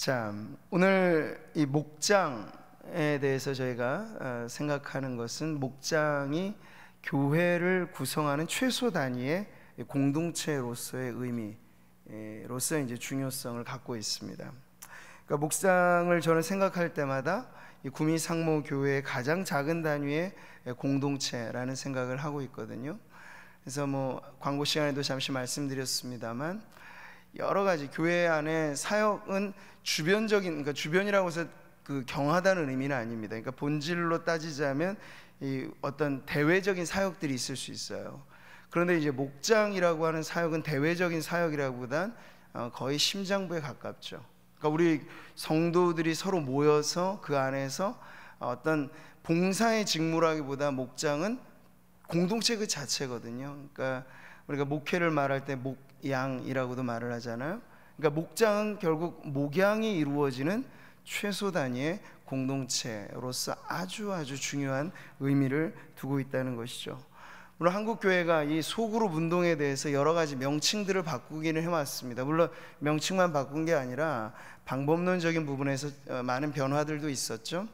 자, 오늘 이 목장에 대해서 저희가 생각하는 것은 목장이 교회를 구성하는 최소 단위의 공동체로서의 의미로서 이제 중요성을 갖고 있습니다. 그러니까 목장을 저는 생각할 때마다 이 구미 상모 교회의 가장 작은 단위의 공동체라는 생각을 하고 있거든요. 그래서 광고 시간에도 잠시 말씀드렸습니다만 여러 가지 교회 안에 사역은 그러니까 주변이라고 해서 그 경하다는 의미는 아닙니다. 그러니까 본질로 따지자면 이 어떤 대외적인 사역들이 있을 수 있어요. 그런데 이제 목장이라고 하는 사역은 대외적인 사역이라기보단 거의 심장부에 가깝죠. 그러니까 우리 성도들이 서로 모여서 그 안에서 어떤 봉사의 직무라기보다 목장은 공동체 그 자체거든요. 그러니까 우리가 목회를 말할 때 목양이라고도 말을 하잖아요. 그러니까 목장은 결국 목양이 이루어지는 최소 단위의 공동체로서 아주 중요한 의미를 두고 있다는 것이죠. 물론 한국 교회가 이 소그룹 운동에 대해서 여러 가지 명칭들을 바꾸기는 해왔습니다. 물론 명칭만 바꾼 게 아니라 방법론적인 부분에서 많은 변화들도 있었죠.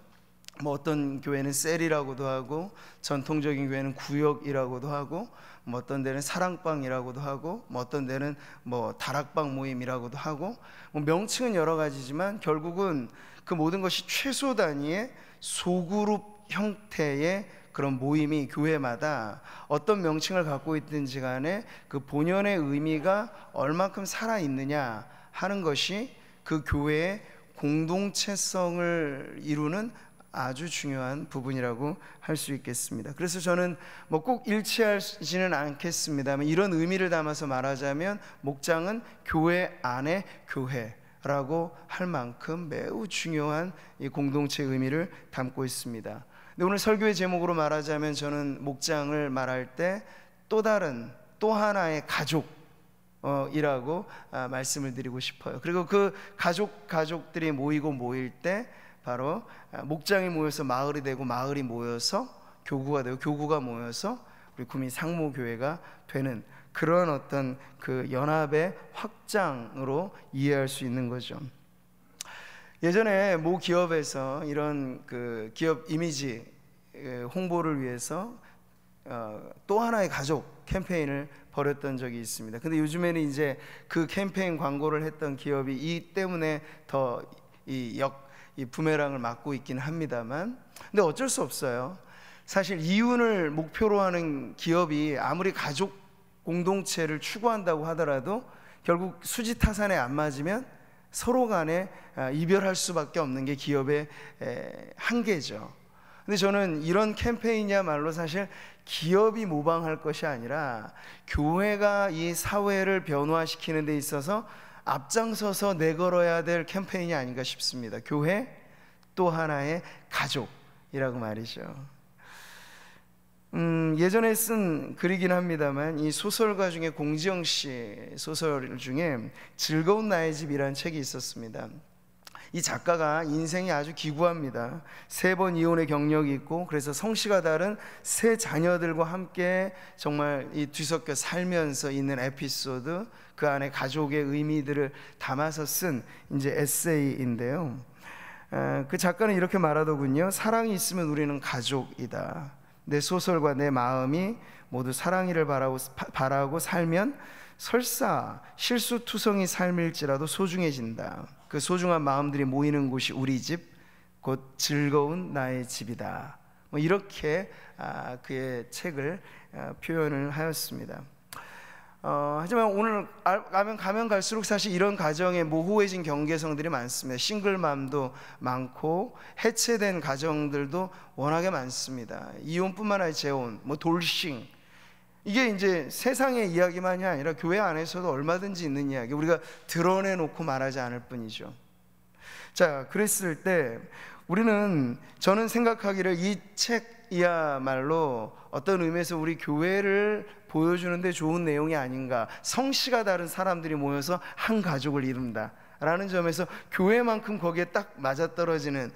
어떤 교회는 셀이라고도 하고, 전통적인 교회는 구역이라고도 하고, 어떤 데는 사랑방이라고도 하고, 어떤 데는 다락방 모임이라고도 하고, 명칭은 여러 가지지만 결국은 그 모든 것이 최소 단위의 소그룹 형태의 그런 모임이 교회마다 어떤 명칭을 갖고 있든지 간에 그 본연의 의미가 얼만큼 살아있느냐 하는 것이 그 교회의 공동체성을 이루는 아주 중요한 부분이라고 할 수 있겠습니다. 그래서 저는 꼭 일치하지는 않겠습니다만 이런 의미를 담아서 말하자면 목장은 교회 안의 교회라고 할 만큼 매우 중요한 이 공동체의 의미를 담고 있습니다. 근데 오늘 설교의 제목으로 말하자면 저는 목장을 말할 때 또 하나의 가족이라고 말씀을 드리고 싶어요. 그리고 그 가족들이 모일 때 바로 목장이 모여서 마을이 되고, 마을이 모여서 교구가 되고, 교구가 모여서 우리 구미 상모교회가 되는 그런 어떤 그 연합의 확장으로 이해할 수 있는 거죠. 예전에 모 기업에서 이런 그 기업 이미지 홍보를 위해서 또 하나의 가족 캠페인을 벌였던 적이 있습니다. 근데 요즘에는 이제 그 캠페인 광고를 했던 기업이 이 때문에 더 이 부메랑을 맞고 있긴 합니다만, 근데 어쩔 수 없어요. 사실 이윤을 목표로 하는 기업이 아무리 가족 공동체를 추구한다고 하더라도 결국 수지타산에 안 맞으면 서로 간에 이별할 수밖에 없는 게 기업의 한계죠. 근데 저는 이런 캠페인이야말로 사실 기업이 모방할 것이 아니라 교회가 이 사회를 변화시키는 데 있어서 앞장서서 내걸어야 될 캠페인이 아닌가 싶습니다. 교회 또 하나의 가족이라고 말이죠. 예전에 쓴 글이긴 합니다만 이 소설가 중에 공지영 씨 소설 중에 즐거운 나의 집이라는 책이 있었습니다. 이 작가가 인생이 아주 기구합니다. 3번 이혼의 경력이 있고, 그래서 성씨가 다른 3 자녀들과 함께 정말 이 뒤섞여 살면서 있는 에피소드, 그 안에 가족의 의미들을 담아서 쓴 이제 에세이인데요. 그 작가는 이렇게 말하더군요. 사랑이 있으면 우리는 가족이다. 내 소설과 내 마음이 모두 사랑이를 바라고 살면 설사 실수투성이 삶일지라도 소중해진다. 그 소중한 마음들이 모이는 곳이 우리 집, 곧 즐거운 나의 집이다. 이렇게 그의 책을 표현을 하였습니다. 하지만 오늘 가면 갈수록 사실 이런 가정에 모호해진 경계성들이 많습니다. 싱글맘도 많고 해체된 가정들도 워낙에 많습니다. 이혼뿐만 아니라 재혼, 돌싱, 이게 이제 세상의 이야기만이 아니라 교회 안에서도 얼마든지 있는 이야기, 우리가 드러내놓고 말하지 않을 뿐이죠. 자, 그랬을 때 저는 생각하기를 이 책이야말로 어떤 의미에서 우리 교회를 보여주는데 좋은 내용이 아닌가. 성씨가 다른 사람들이 모여서 한 가족을 이룬다. 라는 점에서 교회만큼 거기에 딱 맞아떨어지는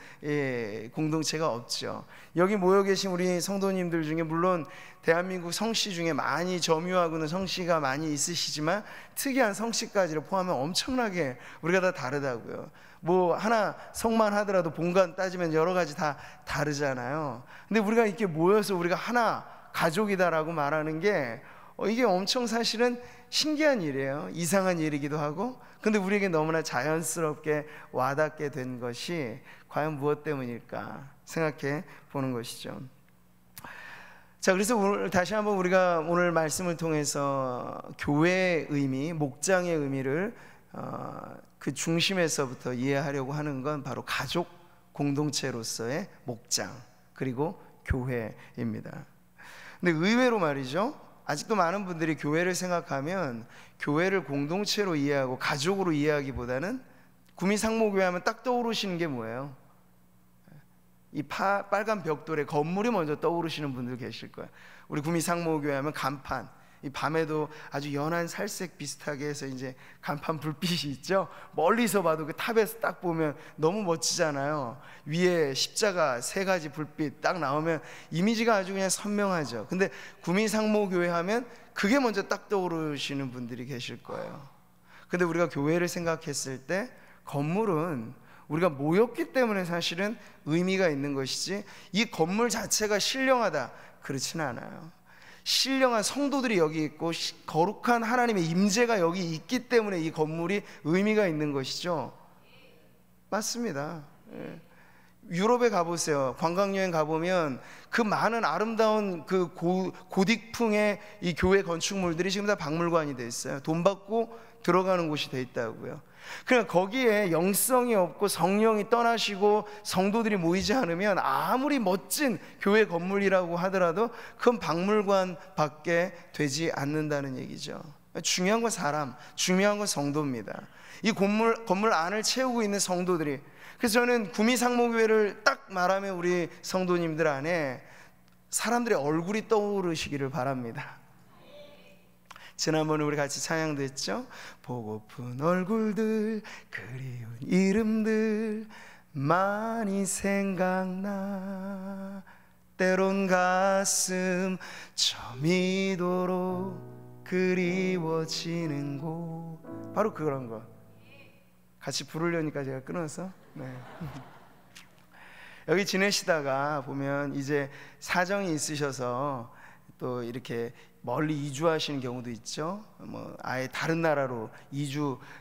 공동체가 없죠. 여기 모여 계신 우리 성도님들 중에 물론 대한민국 성씨 중에 많이 점유하고는 성씨가 많이 있으시지만 특이한 성씨까지를 포함하면 엄청나게 우리가 다 다르다고요. 뭐 하나 성만 하더라도 본관 따지면 여러 가지 다 다르잖아요. 근데 우리가 이렇게 모여서 우리가 하나 가족이다라고 말하는 게 이게 엄청 사실은 신기한 일이에요. 이상한 일이기도 하고, 근데 우리에게 너무나 자연스럽게 와닿게 된 것이 과연 무엇 때문일까 생각해 보는 것이죠. 자, 그래서 오늘 다시 한번 우리가 오늘 말씀을 통해서 교회의 의미, 목장의 의미를 그 중심에서부터 이해하려고 하는 건 바로 가족 공동체로서의 목장, 그리고 교회입니다. 근데 의외로 말이죠, 아직도 많은 분들이 교회를 생각하면 교회를 공동체로 이해하고 가족으로 이해하기보다는 구미상목교회 하면 딱 떠오르시는 게 뭐예요? 이 빨간 벽돌에 건물이 먼저 떠오르시는 분들 계실 거예요. 우리 구미상목교회 하면 간판, 이 밤에도 아주 연한 살색 비슷하게 해서 이제 간판 불빛이 있죠. 멀리서 봐도 그 탑에서 딱 보면 너무 멋지잖아요. 위에 십자가 3가지 불빛 딱 나오면 이미지가 아주 그냥 선명하죠. 근데 구미상목교회 하면 그게 먼저 딱 떠오르시는 분들이 계실 거예요. 근데 우리가 교회를 생각했을 때 건물은 우리가 모였기 때문에 사실은 의미가 있는 것이지, 이 건물 자체가 신령하다 그렇진 않아요. 신령한 성도들이 여기 있고 거룩한 하나님의 임재가 여기 있기 때문에 이 건물이 의미가 있는 것이죠. 맞습니다. 유럽에 가보세요. 관광여행 가보면 그 많은 아름다운 그 고딕풍의 이 교회 건축물들이 지금 다 박물관이 돼 있어요. 돈 받고 들어가는 곳이 돼 있다고요. 그러니까 거기에 영성이 없고 성령이 떠나시고 성도들이 모이지 않으면 아무리 멋진 교회 건물이라고 하더라도 큰 박물관 밖에 되지 않는다는 얘기죠. 중요한 건 사람, 중요한 건 성도입니다. 이 건물 안을 채우고 있는 성도들이, 그래서 저는 구미상목교회를 딱 말하면 우리 성도님들 안에 사람들의 얼굴이 떠오르시기를 바랍니다. 지난번에 우리 같이 찬양도 했죠. 보고픈 얼굴들, 그리운 이름들 많이 생각나, 때론 가슴 저미도록 그리워지는 곳. 바로 그런 거 같이 부르려니까 제가 끊어서 여기 지내시다가 보면 이제 사정이 있으셔서 또 이렇게 멀리 이주하시는 경우도 있죠. 뭐 아예 다른 나라로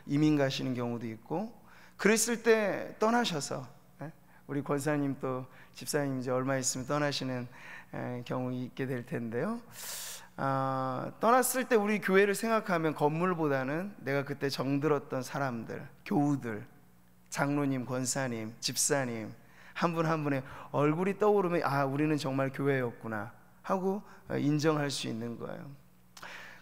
이민 가시는 경우도 있고, 그랬을 때 떠나셔서, 우리 권사님 또 집사님 이제 얼마 있으면 떠나시는 경우 있게 될 텐데요. 떠났을 때 우리 교회를 생각하면 건물보다는 내가 그때 정들었던 사람들, 교우들, 장로님, 권사님, 집사님 한 분 한 분의 얼굴이 떠오르면 우리는 정말 교회였구나 하고 인정할 수 있는 거예요.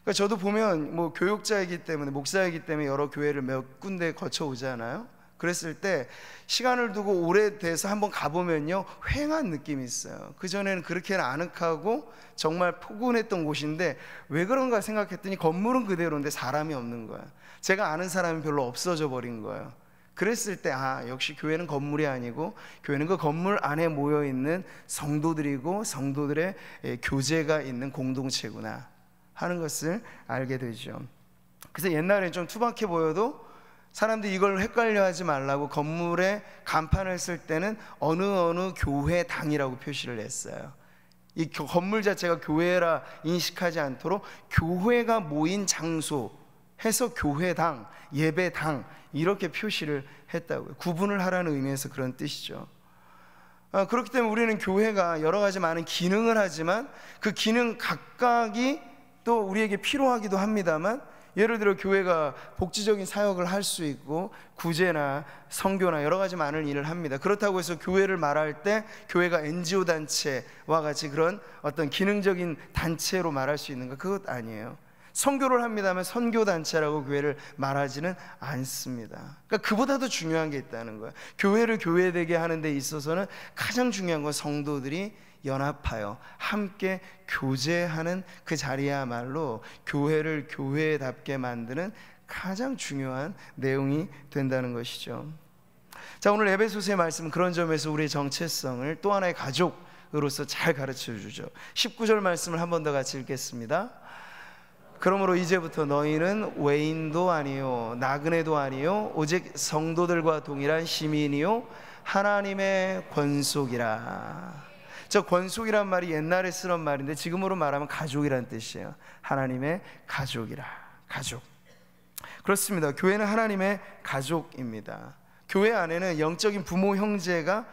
그러니까 저도 보면 뭐 교육자이기 때문에, 목사이기 때문에 여러 교회를 몇 군데 거쳐 오잖아요. 그랬을 때 시간을 두고 오래돼서 한번 가보면요, 휑한 느낌이 있어요. 그전에는 그렇게는 아늑하고 정말 포근했던 곳인데 왜 그런가 생각했더니 건물은 그대로인데 사람이 없는 거예요. 제가 아는 사람이 별로 없어져 버린 거예요. 그랬을 때 역시 교회는 건물이 아니고 교회는 그 건물 안에 모여있는 성도들이고 성도들의 교제가 있는 공동체구나 하는 것을 알게 되죠. 그래서 옛날에 좀 투박해 보여도 사람들이 이걸 헷갈려 하지 말라고 건물에 간판을 쓸 때는 어느 교회당이라고 표시를 했어요. 이 건물 자체가 교회라 인식하지 않도록 교회가 모인 장소 해서 교회당, 예배당 이렇게 표시를 했다고요. 구분을 하라는 의미에서 그런 뜻이죠. 그렇기 때문에 우리는 교회가 여러 가지 많은 기능을 하지만 그 기능 각각이 또 우리에게 필요하기도 합니다만, 예를 들어 교회가 복지적인 사역을 할 수 있고 구제나 선교나 여러 가지 많은 일을 합니다. 그렇다고 해서 교회를 말할 때 교회가 NGO 단체와 같이 그런 어떤 기능적인 단체로 말할 수 있는가? 그것 아니에요. 선교를 합니다만 선교단체라고 교회를 말하지는 않습니다. 그러니까 그보다도 중요한 게 있다는 거예요. 교회를 교회되게 하는 데 있어서는 가장 중요한 건 성도들이 연합하여 함께 교제하는 그 자리야말로 교회를 교회답게 만드는 가장 중요한 내용이 된다는 것이죠. 자, 오늘 에베소서의 말씀은 그런 점에서 우리의 정체성을 또 하나의 가족으로서 잘 가르쳐 주죠. 19절 말씀을 한 번 더 같이 읽겠습니다. 그러므로 이제부터 너희는 외인도 아니요 나그네도 아니요 오직 성도들과 동일한 시민이요 하나님의 권속이라. 저 권속이란 말이 옛날에 쓰던 말인데 지금으로 말하면 가족이란 뜻이에요. 하나님의 가족이라. 가족. 그렇습니다. 교회는 하나님의 가족입니다. 교회 안에는 영적인 부모 형제가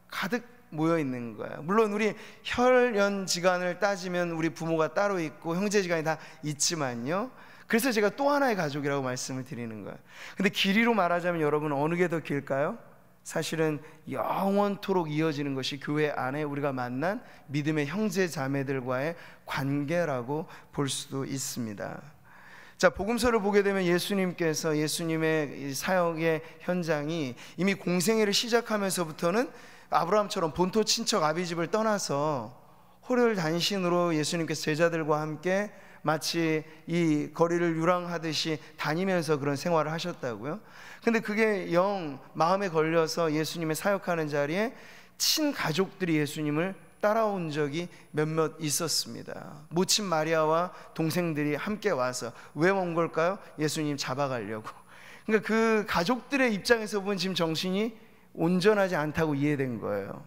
가득 모여 있는 거예요. 물론 우리 혈연지간을 따지면 우리 부모가 따로 있고 형제지간이 다 있지만요, 그래서 제가 또 하나의 가족이라고 말씀을 드리는 거예요. 근데 길이로 말하자면 여러분 어느 게 더 길까요? 사실은 영원토록 이어지는 것이 교회 안에 우리가 만난 믿음의 형제 자매들과의 관계라고 볼 수도 있습니다. 자, 복음서를 보게 되면 예수님의 사역의 현장이 이미 공생애를 시작하면서부터는 아브라함처럼 본토 친척 아비집을 떠나서 호를 단신으로 예수님께서 제자들과 함께 마치 이 거리를 유랑하듯이 다니면서 그런 생활을 하셨다고요. 근데 그게 영 마음에 걸려서 예수님의 사역하는 자리에 친가족들이 예수님을 따라온 적이 몇몇 있었습니다. 모친 마리아와 동생들이 함께 와서 왜 온 걸까요? 예수님 잡아가려고. 그러니까 그 가족들의 입장에서 보면 지금 정신이 온전하지 않다고 이해된 거예요.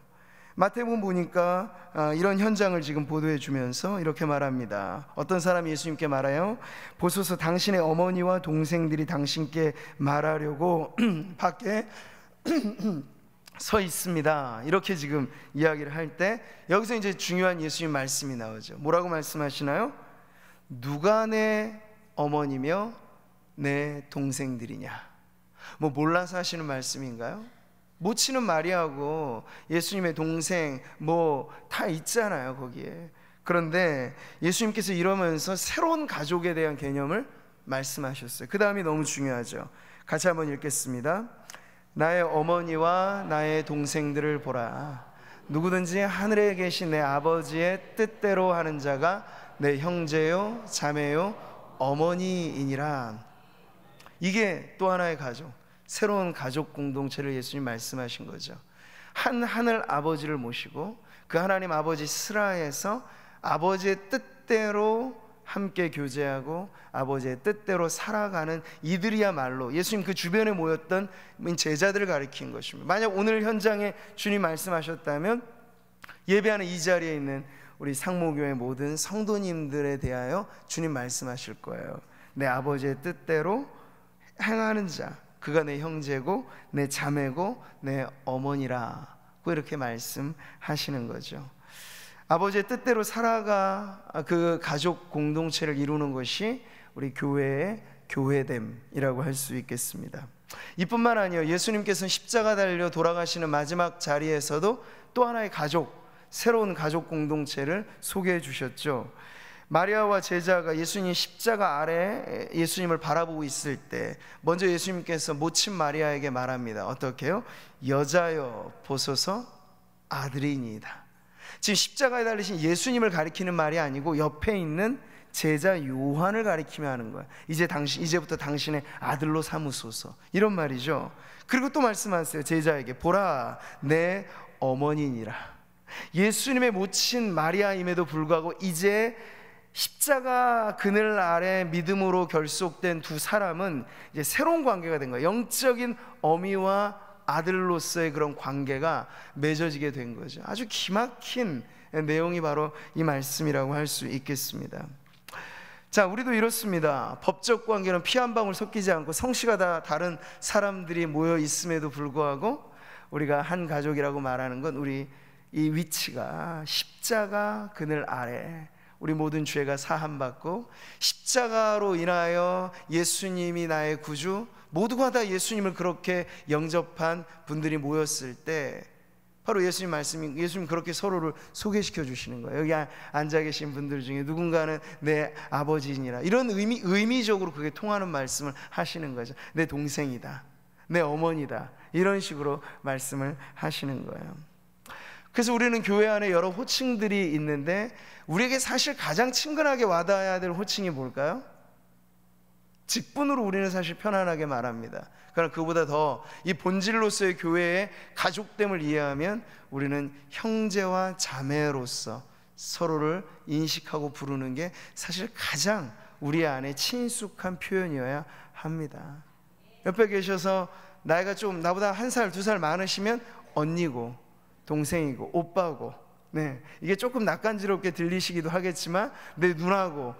마태복음 보니까 이런 현장을 지금 보도해 주면서 이렇게 말합니다. 어떤 사람이 예수님께 말해요. 보소서 당신의 어머니와 동생들이 당신께 말하려고 밖에 서 있습니다. 이렇게 지금 이야기를 할 때 여기서 이제 중요한 예수님 말씀이 나오죠. 뭐라고 말씀하시나요? 누가 내 어머니며 내 동생들이냐? 뭐 몰라서 하시는 말씀인가요? 모치는 마리아고 예수님의 동생 뭐 다 있잖아요 거기에. 그런데 예수님께서 이러면서 새로운 가족에 대한 개념을 말씀하셨어요. 그 다음이 너무 중요하죠. 같이 한번 읽겠습니다. 나의 어머니와 나의 동생들을 보라. 누구든지 하늘에 계신 내 아버지의 뜻대로 하는 자가 내 형제요 자매요 어머니이니라. 이게 또 하나의 가족, 새로운 가족 공동체를 예수님 말씀하신 거죠. 한 하늘 아버지를 모시고 그 하나님 아버지 스라에서 아버지의 뜻대로 함께 교제하고 아버지의 뜻대로 살아가는 이들이야말로 예수님 그 주변에 모였던 제자들을 가리킨 것입니다. 만약 오늘 현장에 주님 말씀하셨다면 예배하는 이 자리에 있는 우리 상모교회 모든 성도님들에 대하여 주님 말씀하실 거예요. 내 아버지의 뜻대로 행하는 자, 그가 내 형제고 내 자매고 내 어머니라고 이렇게 말씀하시는 거죠. 아버지의 뜻대로 살아가 그 가족 공동체를 이루는 것이 우리 교회의 교회됨이라고 할 수 있겠습니다. 이뿐만 아니에요. 예수님께서는 십자가 달려 돌아가시는 마지막 자리에서도 또 하나의 가족, 새로운 가족 공동체를 소개해 주셨죠. 마리아와 제자가 예수님 십자가 아래 예수님을 바라보고 있을 때 먼저 예수님께서 모친 마리아에게 말합니다. 어떻게요? 여자여 보소서 아들이니이다. 지금 십자가에 달리신 예수님을 가리키는 말이 아니고 옆에 있는 제자 요한을 가리키며 하는 거야. 이제부터 당신의 아들로 삼으소서, 이런 말이죠. 그리고 또 말씀하세요. 제자에게 보라 내 어머니니라. 예수님의 모친 마리아임에도 불구하고 이제 십자가 그늘 아래 믿음으로 결속된 두 사람은 이제 새로운 관계가 된 거예요. 영적인 어미와 아들로서의 그런 관계가 맺어지게 된 거죠. 아주 기막힌 내용이 바로 이 말씀이라고 할 수 있겠습니다. 자, 우리도 이렇습니다. 법적 관계는 피 한 방울 섞이지 않고 성씨가 다 다른 사람들이 모여 있음에도 불구하고 우리가 한 가족이라고 말하는 건 우리 이 위치가 십자가 그늘 아래 우리 모든 죄가 사함받고 십자가로 인하여 예수님이 나의 구주, 모두가 다 예수님을 그렇게 영접한 분들이 모였을 때 바로 예수님 그렇게 서로를 소개시켜 주시는 거예요. 여기 앉아 계신 분들 중에 누군가는 내 아버지니라, 이런 의미적으로 그게 통하는 말씀을 하시는 거죠. 내 동생이다, 내 어머니다, 이런 식으로 말씀을 하시는 거예요. 그래서 우리는 교회 안에 여러 호칭들이 있는데 우리에게 사실 가장 친근하게 와닿아야 될 호칭이 뭘까요? 직분으로 우리는 사실 편안하게 말합니다. 그러나 그보다 더 이 본질로서의 교회의 가족됨을 이해하면 우리는 형제와 자매로서 서로를 인식하고 부르는 게 사실 가장 우리 안에 친숙한 표현이어야 합니다. 옆에 계셔서 나이가 좀 나보다 1살, 2살 많으시면 언니고 동생이고 오빠고, 이게 조금 낯간지럽게 들리시기도 하겠지만 내 누나고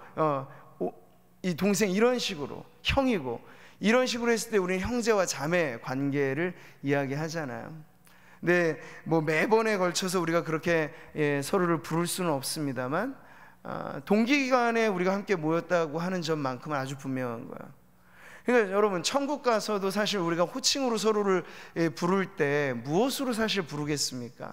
이 동생, 이런 식으로 형이고, 이런 식으로 했을 때 우리는 형제와 자매 관계를 이야기하잖아요. 근데 뭐 매번에 걸쳐서 우리가 그렇게 서로를 부를 수는 없습니다만 동기간에 우리가 함께 모였다고 하는 점만큼은 아주 분명한 거예요. 그러니까 여러분, 천국 가서도 사실 우리가 호칭으로 서로를 부를 때 무엇으로 사실 부르겠습니까?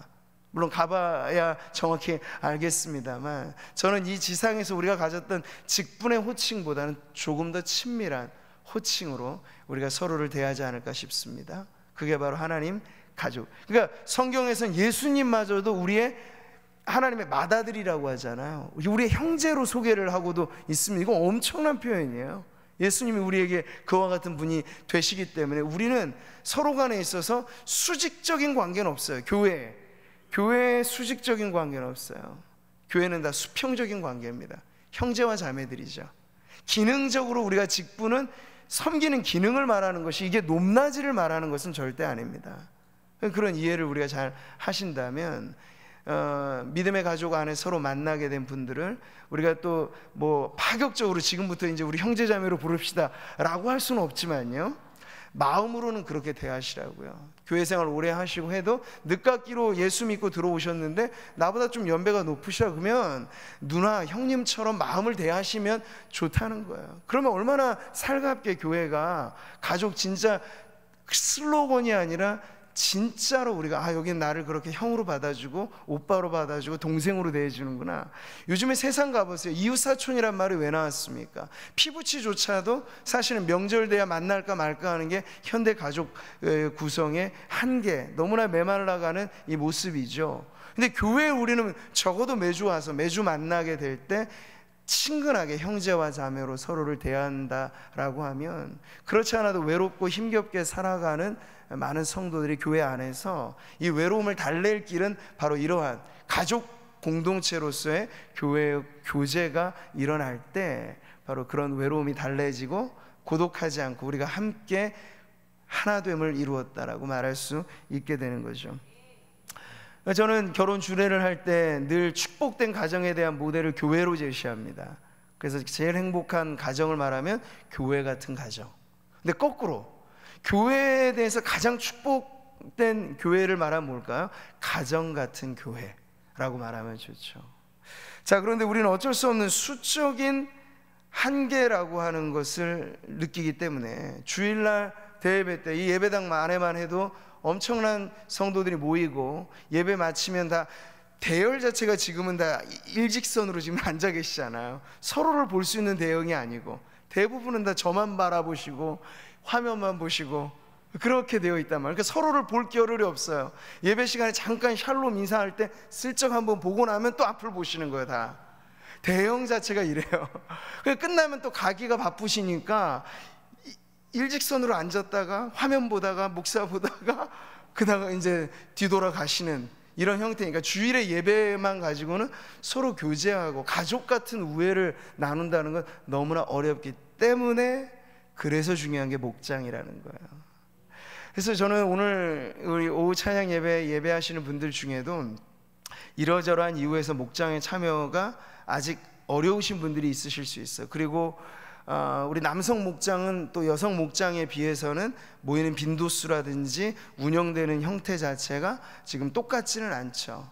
물론 가봐야 정확히 알겠습니다만, 저는 이 지상에서 우리가 가졌던 직분의 호칭보다는 조금 더 친밀한 호칭으로 우리가 서로를 대하지 않을까 싶습니다. 그게 바로 하나님 가족. 그러니까 성경에서는 예수님마저도 우리의 하나님의 맏아들이라고 하잖아요. 우리의 형제로 소개를 하고도 있습니다. 이거 엄청난 표현이에요. 예수님이 우리에게 그와 같은 분이 되시기 때문에 우리는 서로 간에 있어서 수직적인 관계는 없어요. 교회에 수직적인 관계는 없어요. 교회는 다 수평적인 관계입니다. 형제와 자매들이죠. 기능적으로 우리가 직분은 섬기는 기능을 말하는 것이, 이게 높낮이를 말하는 것은 절대 아닙니다. 그런 이해를 우리가 잘 하신다면 믿음의 가족 안에 서로 만나게 된 분들을 우리가 또 뭐 파격적으로 지금부터 이제 우리 형제자매로 부릅시다 라고 할 수는 없지만요, 마음으로는 그렇게 대하시라고요. 교회 생활 오래 하시고 해도 늦깎이로 예수 믿고 들어오셨는데 나보다 좀 연배가 높으시다 그러면 누나, 형님처럼 마음을 대하시면 좋다는 거예요. 그러면 얼마나 살갑게 교회가 가족, 진짜 슬로건이 아니라 진짜로 우리가 여긴 나를 그렇게 형으로 받아주고 오빠로 받아주고 동생으로 대해주는구나. 요즘에 세상 가보세요. 이웃사촌이란 말이 왜 나왔습니까? 피부치조차도 사실은 명절 돼야 만날까 말까 하는 게 현대 가족 구성의 한계, 너무나 메말라가는 이 모습이죠. 근데 교회에 우리는 적어도 매주 와서 매주 만나게 될 때 친근하게 형제와 자매로 서로를 대한다라고 하면, 그렇지 않아도 외롭고 힘겹게 살아가는 많은 성도들이 교회 안에서 이 외로움을 달랠 길은 바로 이러한 가족 공동체로서의 교회의 교제가 일어날 때 바로 그런 외로움이 달래지고 고독하지 않고 우리가 함께 하나됨을 이루었다라고 말할 수 있게 되는 거죠. 저는 결혼 주례를 할 때 늘 축복된 가정에 대한 모델을 교회로 제시합니다. 그래서 제일 행복한 가정을 말하면 교회 같은 가정. 근데 거꾸로 교회에 대해서 가장 축복된 교회를 말하면 뭘까요? 가정 같은 교회라고 말하면 좋죠. 자, 그런데 우리는 어쩔 수 없는 수적인 한계라고 하는 것을 느끼기 때문에 주일날 대예배 때 이 예배당 안에만 해도 엄청난 성도들이 모이고 예배 마치면 다 대열 자체가 지금은 다 일직선으로 지금 앉아 계시잖아요. 서로를 볼 수 있는 대형이 아니고 대부분은 다 저만 바라보시고 화면만 보시고 그렇게 되어 있단 말이에요. 그러니까 서로를 볼 겨를이 없어요. 예배 시간에 잠깐 샬롬 인사할 때 슬쩍 한번 보고 나면 또 앞을 보시는 거예요. 다 대형 자체가 이래요. 끝나면 또 가기가 바쁘시니까 일직선으로 앉았다가 화면 보다가 목사 보다가 그다가 이제 뒤돌아가시는 이런 형태니까 주일의 예배만 가지고는 서로 교제하고 가족 같은 우애를 나눈다는 건 너무나 어렵기 때문에, 그래서 중요한 게 목장이라는 거예요. 그래서 저는 오늘 우리 오후 찬양 예배하시는 분들 중에도 이러저러한 이유에서 목장에 참여가 아직 어려우신 분들이 있으실 수 있어요. 그리고 우리 남성 목장은 또 여성 목장에 비해서는 모이는 빈도수라든지 운영되는 형태 자체가 지금 똑같지는 않죠.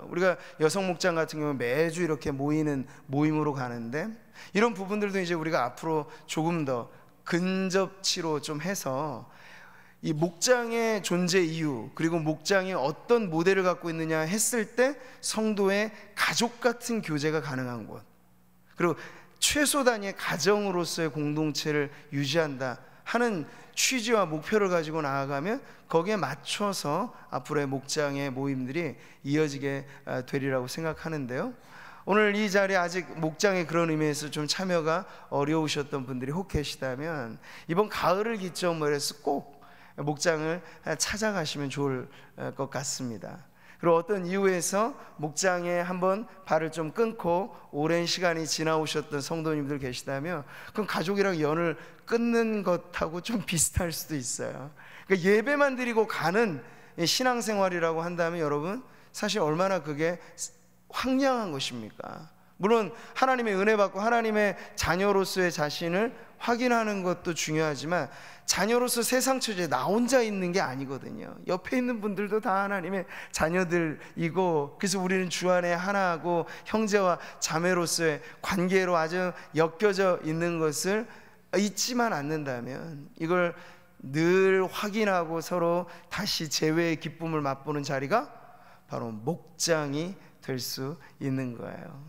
우리가 여성 목장 같은 경우는 매주 이렇게 모이는 모임으로 가는데, 이런 부분들도 이제 우리가 앞으로 조금 더 근접치로 좀 해서 이 목장의 존재 이유, 그리고 목장이 어떤 모델을 갖고 있느냐 했을 때 성도의 가족 같은 교제가 가능한 곳, 그리고 최소 단위의 가정으로서의 공동체를 유지한다 하는 취지와 목표를 가지고 나아가면 거기에 맞춰서 앞으로의 목장의 모임들이 이어지게 되리라고 생각하는데요. 오늘 이 자리에 아직 목장의 그런 의미에서 좀 참여가 어려우셨던 분들이 혹 계시다면 이번 가을을 기점으로 해서 꼭 목장을 찾아가시면 좋을 것 같습니다. 그리고 어떤 이유에서 목장에 한번 발을 좀 끊고 오랜 시간이 지나오셨던 성도님들 계시다면 그건 가족이랑 연을 끊는 것하고 좀 비슷할 수도 있어요. 그러니까 예배만 드리고 가는 신앙생활이라고 한다면 여러분 사실 얼마나 그게 황량한 것입니까? 물론 하나님의 은혜 받고 하나님의 자녀로서의 자신을 확인하는 것도 중요하지만 자녀로서 세상 처지에 나 혼자 있는 게 아니거든요. 옆에 있는 분들도 다 하나님의 자녀들이고, 그래서 우리는 주 안에 하나하고 형제와 자매로서의 관계로 아주 엮여져 있는 것을 잊지만 않는다면 이걸 늘 확인하고 서로 다시 재회의 기쁨을 맛보는 자리가 바로 목장이 될 수 있는 거예요.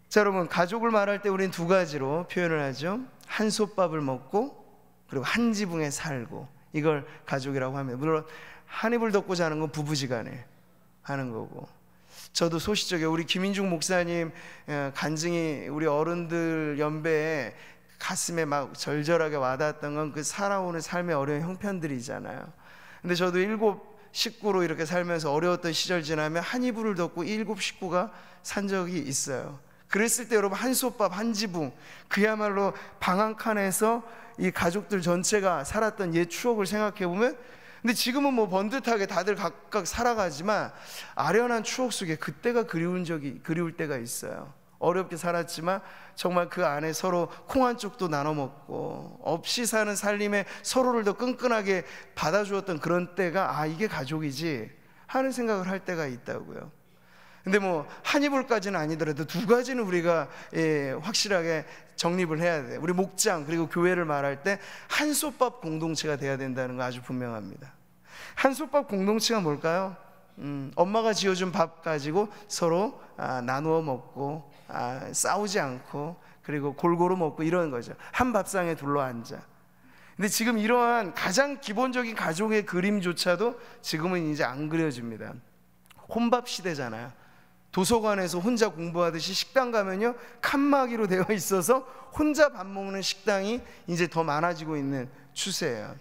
자, 여러분, 가족을 말할 때 우리는 두 가지로 표현을 하죠. 한솥밥을 먹고 그리고 한 지붕에 살고, 이걸 가족이라고 합니다. 물론 한 이불 덮고 자는 건 부부지간에 하는 거고, 저도 소시적에 우리 김인중 목사님 간증이 우리 어른들 연배에 가슴에 막 절절하게 와닿았던 건 그 살아오는 삶의 어려운 형편들이잖아요. 근데 저도 7 식구로 이렇게 살면서 어려웠던 시절 지나면 한 이불을 덮고 7 식구가 산 적이 있어요. 그랬을 때 여러분 한솥밥 한 지붕, 그야말로 방 한 칸에서 이 가족들 전체가 살았던 옛 추억을 생각해 보면, 근데 지금은 뭐 번듯하게 다들 각각 살아가지만 아련한 추억 속에 그때가 그리울 때가 있어요. 어렵게 살았지만 정말 그 안에 서로 콩 한 쪽도 나눠 먹고 없이 사는 살림에 서로를 더 끈끈하게 받아주었던 그런 때가, 아, 이게 가족이지 하는 생각을 할 때가 있다고요. 근데 뭐 한 이불까지는 아니더라도 두 가지는 우리가 확실하게 정립을 해야 돼요. 우리 목장 그리고 교회를 말할 때 한솥밥 공동체가 돼야 된다는 거 아주 분명합니다. 한솥밥 공동체가 뭘까요? 엄마가 지어준 밥 가지고 서로 나누어 먹고 싸우지 않고 그리고 골고루 먹고 이런 거죠. 한 밥상에 둘러앉아. 근데 지금 이러한 가장 기본적인 가족의 그림조차도 지금은 이제 안 그려집니다. 혼밥 시대잖아요. 도서관에서 혼자 공부하듯이 식당 가면요 칸막이로 되어 있어서 혼자 밥 먹는 식당이 이제 더 많아지고 있는 추세예요.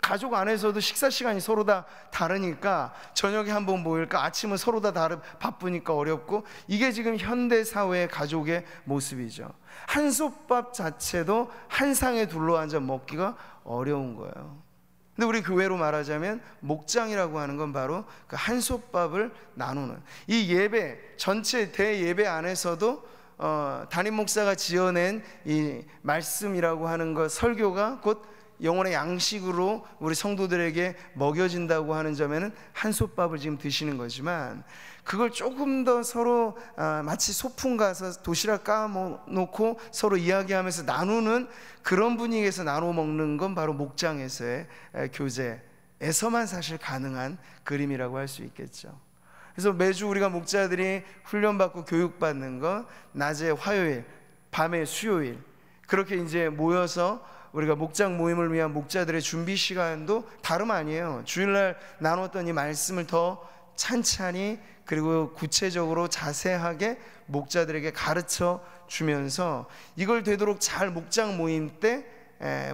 가족 안에서도 식사 시간이 서로 다 다르니까 저녁에 한번 모일까, 아침은 서로 다 바쁘니까 어렵고, 이게 지금 현대 사회의 가족의 모습이죠. 한솥밥 자체도 한 상에 둘러앉아 먹기가 어려운 거예요. 근데 우리 교회로 말하자면 목장이라고 하는 건 바로 그 한솥밥을 나누는, 이 예배 전체 대예배 안에서도 담임 목사가 지어낸 이 말씀이라고 하는 것, 설교가 곧 영혼의 양식으로 우리 성도들에게 먹여진다고 하는 점에는 한솥밥을 지금 드시는 거지만, 그걸 조금 더 서로 마치 소풍 가서 도시락 까놓고 서로 이야기하면서 나누는 그런 분위기에서 나눠 먹는 건 바로 목장에서의 교제에서만 사실 가능한 그림이라고 할 수 있겠죠. 그래서 매주 우리가 목자들이 훈련받고 교육받는 건 낮에 화요일, 밤에 수요일, 그렇게 이제 모여서 우리가 목장 모임을 위한 목자들의 준비 시간도 다름 아니에요. 주일날 나눴던 이 말씀을 더 찬찬히 그리고 구체적으로 자세하게 목자들에게 가르쳐 주면서 이걸 되도록 잘 목장 모임 때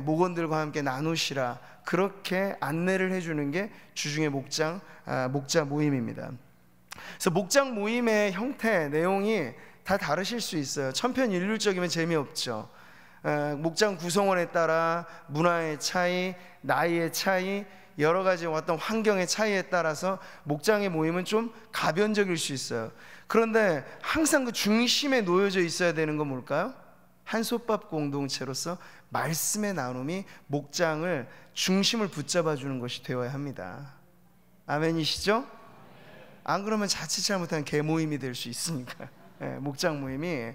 목원들과 함께 나누시라, 그렇게 안내를 해주는 게 주중의 목자 모임입니다. 그래서 목장 모임의 형태, 내용이 다 다르실 수 있어요. 천편일률적이면 재미없죠. 목장 구성원에 따라 문화의 차이, 나이의 차이, 여러 가지 어떤 환경의 차이에 따라서 목장의 모임은 좀 가변적일 수 있어요. 그런데 항상 그 중심에 놓여져 있어야 되는 건 뭘까요? 한솥밥 공동체로서 말씀의 나눔이 목장을 중심을 붙잡아 주는 것이 되어야 합니다. 아멘이시죠? 안 그러면 자칫 잘못하면 개모임이 될 수 있으니까. 목장 모임이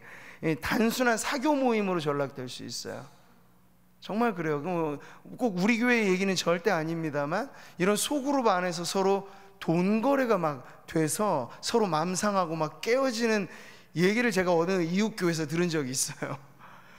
단순한 사교 모임으로 전락될 수 있어요. 정말 그래요. 꼭 우리 교회 얘기는 절대 아닙니다만, 이런 소그룹 안에서 서로 돈 거래가 막 돼서 서로 맘 상하고 막 깨어지는 얘기를 제가 어느 이웃 교회에서 들은 적이 있어요.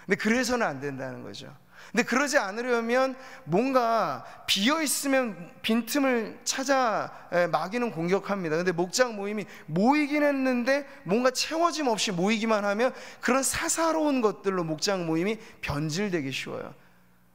근데 그래서는 안 된다는 거죠. 근데 그러지 않으려면 뭔가 비어있으면 빈틈을 찾아 마귀는 공격합니다. 근데 목장 모임이 모이긴 했는데 뭔가 채워짐 없이 모이기만 하면 그런 사사로운 것들로 목장 모임이 변질되기 쉬워요.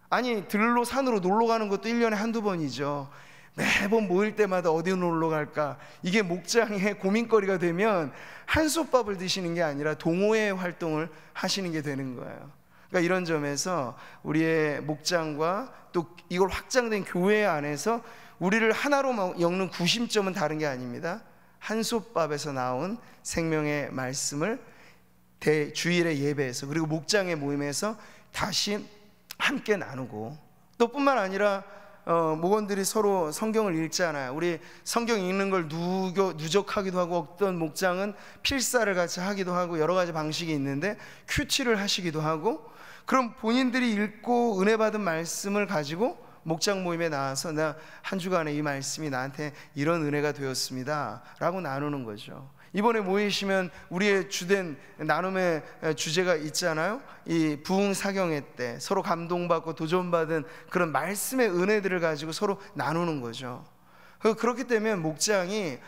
아니, 들로 산으로 놀러 가는 것도 1년에 한두 번이죠. 매번 모일 때마다 어디 놀러 갈까? 이게 목장의 고민거리가 되면 한솥밥을 드시는 게 아니라 동호회 활동을 하시는 게 되는 거예요. 그러니까 이런 점에서 우리의 목장과 또 이걸 확장된 교회 안에서 우리를 하나로 엮는 구심점은 다른 게 아닙니다. 한솥밥에서 나온 생명의 말씀을 주일의 예배에서, 그리고 목장의 모임에서 다시 함께 나누고, 또 뿐만 아니라 목원들이 서로 성경을 읽잖아요. 우리 성경 읽는 걸 누적하기도 하고, 어떤 목장은 필사를 같이 하기도 하고, 여러 가지 방식이 있는데 큐티를 하시기도 하고, 그럼 본인들이 읽고 은혜 받은 말씀을 가지고 목장 모임에 나와서 나 한 주간에 이 말씀이 나한테 이런 은혜가 되었습니다 라고 나누는 거죠. 이번에 모이시면 우리의 주된 나눔의 주제가 있잖아요. 이 부흥사경회 때 서로 감동받고 도전받은 그런 말씀의 은혜들을 가지고 서로 나누는 거죠. 그렇기 때문에 목장이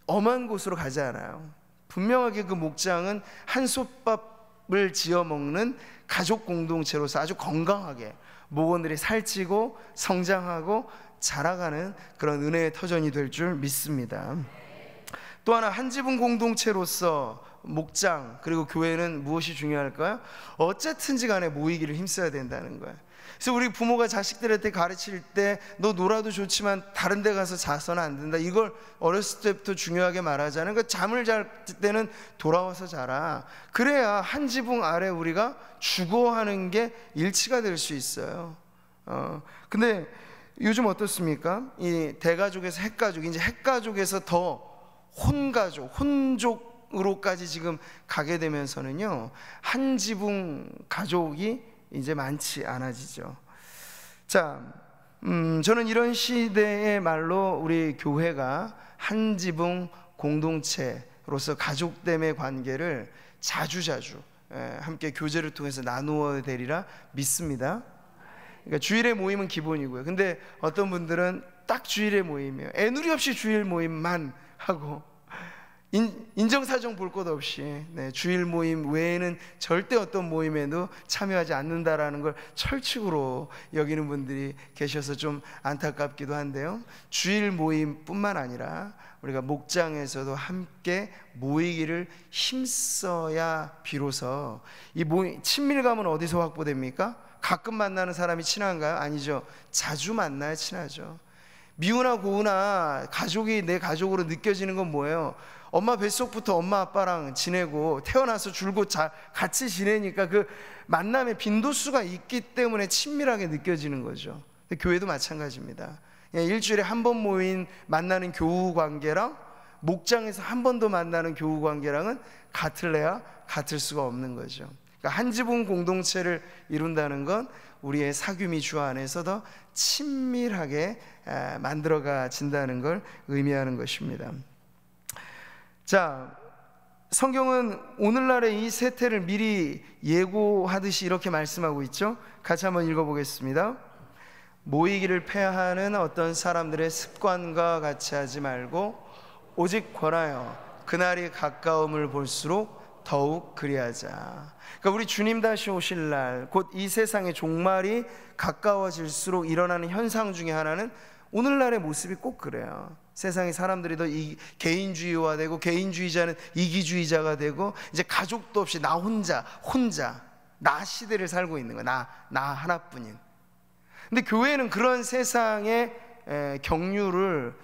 엄한 곳으로 가지 않아요. 분명하게 그 목장은 한솥밥을 지어 먹는 가족 공동체로서 아주 건강하게 목원들이 살찌고 성장하고 자라가는 그런 은혜의 터전이 될 줄 믿습니다. 또 하나, 한 지붕 공동체로서 목장 그리고 교회는 무엇이 중요할까요? 어쨌든지 간에 모이기를 힘써야 된다는 거예요. 그래서 우리 부모가 자식들한테 가르칠 때 너 놀아도 좋지만 다른 데 가서 자서는 안 된다, 이걸 어렸을 때부터 중요하게 말하잖아요. 그러니까 잠을 잘 때는 돌아와서 자라. 그래야 한 지붕 아래 우리가 주거하는 게 일치가 될 수 있어요. 근데 요즘 어떻습니까? 이 대가족에서 핵가족, 이제 핵가족에서 더 혼가족, 혼족으로까지 지금 가게 되면서는요, 한 지붕 가족이 이제 많지 않아지죠. 자, 저는 이런 시대의 말로 우리 교회가 한 지붕 공동체로서 가족됨의 관계를 자주자주 함께 교제를 통해서 나누어야 되리라 믿습니다. 그러니까 주일에 모임은 기본이고요. 근데 어떤 분들은 딱 주일에 모임이에요. 애누리 없이 주일 모임만 하고 인정사정 볼 것 없이 주일 모임 외에는 절대 어떤 모임에도 참여하지 않는다라는 걸 철칙으로 여기는 분들이 계셔서 좀 안타깝기도 한데요, 주일 모임뿐만 아니라 우리가 목장에서도 함께 모이기를 힘써야 비로소 이 친밀감은 어디서 확보됩니까? 가끔 만나는 사람이 친한가요? 아니죠. 자주 만나야 친하죠. 미우나 고우나 가족이 내 가족으로 느껴지는 건 뭐예요? 엄마 뱃속부터 엄마 아빠랑 지내고 태어나서 줄곧 같이 지내니까 그 만남의 빈도수가 있기 때문에 친밀하게 느껴지는 거죠. 교회도 마찬가지입니다. 일주일에 한 번 모인 만나는 교우 관계랑 목장에서 한 번 더 만나는 교우 관계랑은 같을래야 같을 수가 없는 거죠. 그러니까 한 지붕 공동체를 이룬다는 건 우리의 사귐이 주 안에서 더 친밀하게 만들어가진다는 걸 의미하는 것입니다. 자, 성경은 오늘날의 이 세태를 미리 예고하듯이 이렇게 말씀하고 있죠. 같이 한번 읽어보겠습니다. 모이기를 폐하는 어떤 사람들의 습관과 같이 하지 말고 오직 권하여 그날이 가까움을 볼수록 더욱 그리하자. 그러니까 우리 주님 다시 오실 날, 곧 이 세상의 종말이 가까워질수록 일어나는 현상 중에 하나는 오늘날의 모습이 꼭 그래요. 세상의 사람들이 더 개인주의화되고, 개인주의자는 이기주의자가 되고, 이제 가족도 없이 나 혼자 나 시대를 살고 있는 거야. 나 하나뿐인. 근데 교회는 그런 세상의 탕류를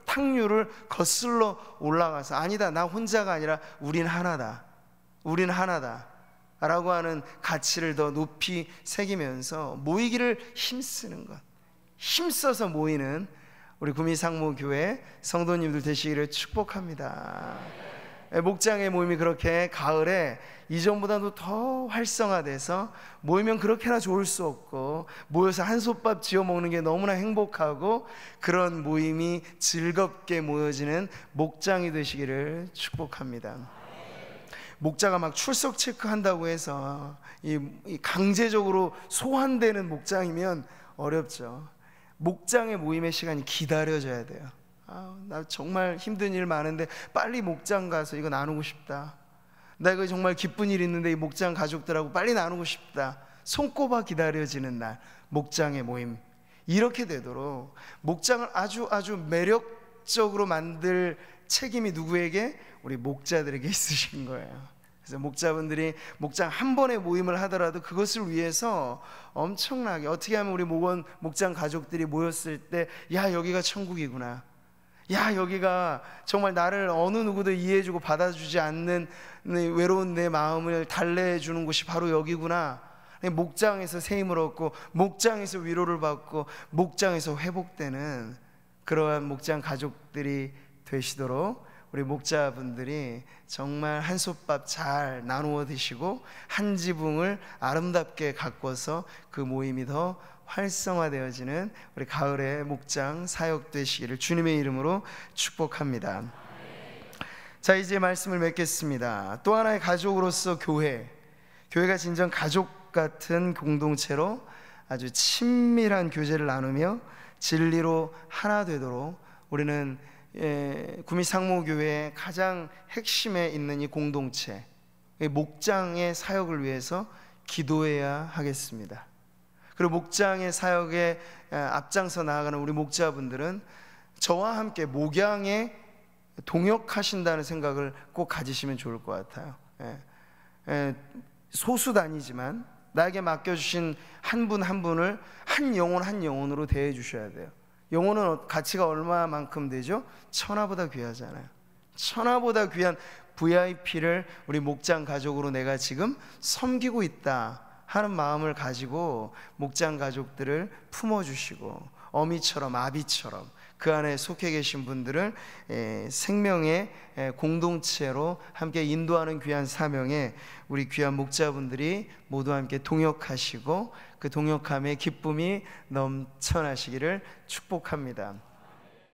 거슬러 올라가서 아니다, 나 혼자가 아니라 우린 하나다 라고 하는 가치를 더 높이 새기면서 모이기를 힘쓰는 것, 힘써서 모이는 우리 구미상무교회 성도님들 되시기를 축복합니다. 목장의 모임이 그렇게 가을에 이전보다도 더 활성화돼서 모이면 그렇게나 좋을 수 없고, 모여서 한솥밥 지어 먹는 게 너무나 행복하고, 그런 모임이 즐겁게 모여지는 목장이 되시기를 축복합니다. 목자가 막 출석 체크한다고 해서 이 강제적으로 소환되는 목장이면 어렵죠. 목장의 모임의 시간이 기다려져야 돼요. 나 정말 힘든 일 많은데 빨리 목장 가서 이거 나누고 싶다. 나 이거 정말 기쁜 일 있는데 이 목장 가족들하고 빨리 나누고 싶다. 손꼽아 기다려지는 날, 목장의 모임. 이렇게 되도록 목장을 아주 매력적으로 만들 책임이 누구에게? 우리 목자들에게 있으신 거예요. 그래서 목자분들이 목장 한 번의 모임을 하더라도 그것을 위해서 엄청나게, 어떻게 하면 우리 목장 가족들이 모였을 때, 야, 여기가 천국이구나, 야, 여기가 정말 나를 어느 누구도 이해해주고 받아주지 않는 외로운 내 마음을 달래주는 곳이 바로 여기구나. 목장에서 새 힘을 얻고, 목장에서 위로를 받고, 목장에서 회복되는 그러한 목장 가족들이 되시도록 우리 목자분들이 정말 한솥밥 잘 나누어 드시고 한 지붕을 아름답게 가꿔서 그 모임이 더 활성화되어지는 우리 가을의 목장 사역 되시기를 주님의 이름으로 축복합니다. 자, 이제 말씀을 맺겠습니다. 또 하나의 가족으로서 교회가 진정 가족 같은 공동체로 아주 친밀한 교제를 나누며 진리로 하나 되도록 우리는 구미상무교회의 가장 핵심에 있는 이 공동체, 목장의 사역을 위해서 기도해야 하겠습니다. 그리고 목장의 사역에 앞장서 나아가는 우리 목자분들은 저와 함께 목양에 동역하신다는 생각을 꼭 가지시면 좋을 것 같아요. 소수단이지만 나에게 맡겨주신 한 분 한 분을 한 영혼으로 대해 주셔야 돼요. 영혼은 가치가 얼마만큼 되죠? 천하보다 귀하잖아요. 천하보다 귀한 VIP를 우리 목장 가족으로 내가 지금 섬기고 있다 하는 마음을 가지고 목장 가족들을 품어주시고, 어미처럼 아비처럼 그 안에 속해 계신 분들을 생명의 공동체로 함께 인도하는 귀한 사명에 우리 귀한 목자분들이 모두 함께 동역하시고 그 동역함의 기쁨이 넘쳐나시기를 축복합니다.